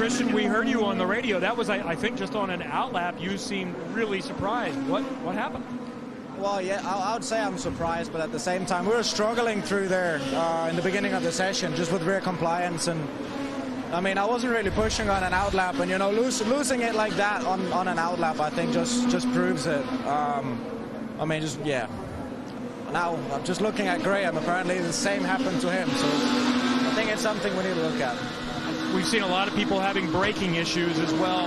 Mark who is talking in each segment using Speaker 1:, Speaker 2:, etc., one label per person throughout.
Speaker 1: Christian, we heard you on the radio. That was, I think, just on an outlap. You seemed really surprised. What happened?
Speaker 2: Well, yeah, I would say I'm surprised, but at the same time, we were struggling through there in the beginning of the session, just with rear compliance. And I mean, I wasn't really pushing on an outlap, and losing it like that on an outlap, I think just proves it. I mean, yeah. Now I'm just looking at Graham. Apparently, the same happened to him, so I think it's something we need to look at.
Speaker 1: We've seen a lot of people having braking issues as well.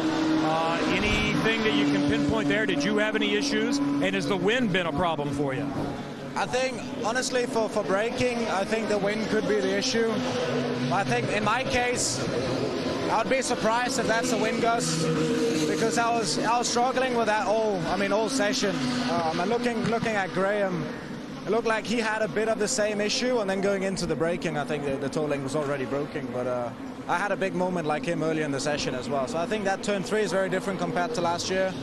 Speaker 1: Anything that you can pinpoint there? Did you have any issues? And has the wind been a problem for you?
Speaker 2: I think, honestly, for braking, I think the wind could be the issue. I think in my case, I'd be surprised if that's a wind gust, because I was struggling with that all session. And looking at Graham, it looked like he had a bit of the same issue, and then going into the braking, I think the toe link was already broken. But I had a big moment like him early in the session as well. So I think that turn 3 is very different compared to last year.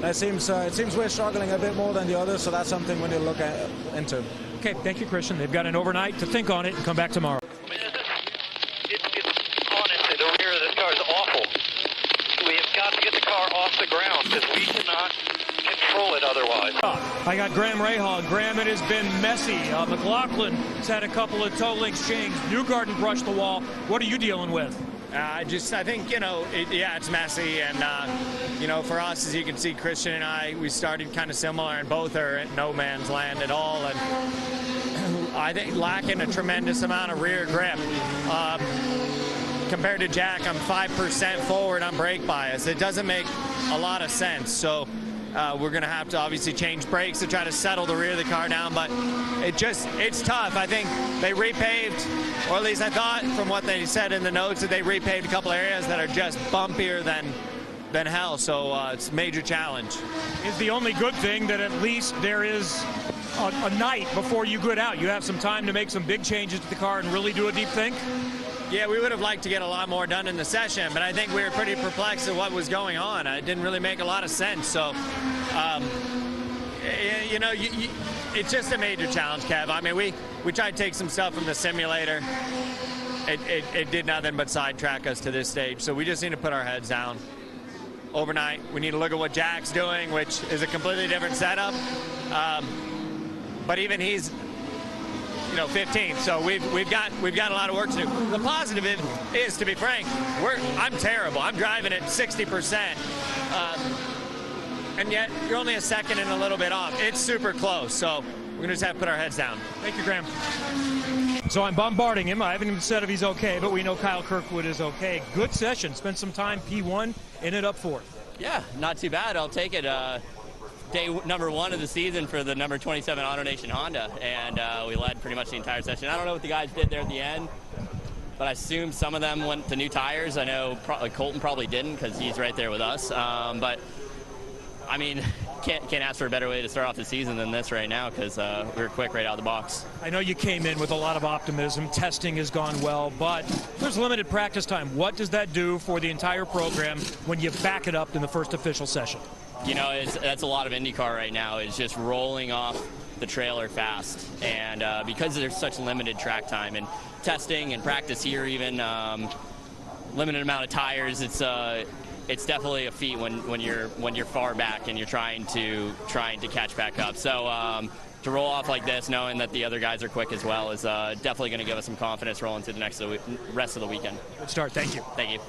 Speaker 2: It seems we're struggling a bit more than the others, so that's something we need to look into.
Speaker 1: Okay, thank you, Christian. They've got an overnight to think on it and come back tomorrow.
Speaker 3: I mean, it's honestly, the rear of this car is awful. We have got to get the car off the ground because we cannot control it otherwise.
Speaker 1: I got Graham Rahal. Graham, it has been messy. McLaughlin's had a couple of toe links changed. Newgarden brushed the wall. What are you dealing with?
Speaker 4: I think, it's messy. And, for us, as you can see, Christian and I, we started kind of similar, and both are at no man's land at all. And I think lacking a tremendous amount of rear grip. Compared to Jack, I'm 5% forward on brake bias. It doesn't make a lot of sense. So we're going to have to obviously change brakes to try to settle the rear of the car down. But it's tough. I think they repaved, or at least I thought from what they said in the notes, that they repaved a couple areas that are just bumpier than hell. So it's a major challenge.
Speaker 1: Is the only good thing that at least there is a night before you get out. You have some time to make some big changes to the car and really do a deep think?
Speaker 4: Yeah, we would have liked to get a lot more done in the session, but I think we were pretty perplexed at what was going on. It didn't really make a lot of sense. So, it's just a major challenge, Kev. I mean, we tried to take some stuff from the simulator. It did nothing but sidetrack us to this stage. So we just need to put our heads down. Overnight, we need to look at what Jack's doing, which is a completely different setup. But even he's 15th, so we've got a lot of work to do. The positive is, to be frank, I'm terrible. I'm driving at 60%, and yet you're only a second and a little bit off. It's super close, so we're gonna just have to put our heads down.
Speaker 1: Thank you, Graham. So I'm bombarding him. I haven't even said if he's okay, but we know Kyle Kirkwood is okay. Good session. Spent some time P1, ended up 4th.
Speaker 5: Yeah, not too bad. I'll take it. Day number 1 of the season for the number 27 AutoNation Honda, and we led pretty much the entire session. I don't know what the guys did there at the end, but I assume some of them went to new tires. I know Colton probably didn't because he's right there with us. But I mean, can't ask for a better way to start off the season than this right now, because we were quick right out of the box.
Speaker 1: I know you came in with a lot of optimism. Testing has gone well, but there's limited practice time. What does that do for the entire program when you back it up in the first official session?
Speaker 5: That's a lot of IndyCar right now, is just rolling off the trailer fast. And because there's such limited track time and testing and practice here, even limited amount of tires, it's definitely a feat when you're far back and you're trying to catch back up. So to roll off like this, knowing that the other guys are quick as well, is definitely going to give us some confidence rolling through the rest of the weekend.
Speaker 1: Good start. Thank you.
Speaker 5: Thank you.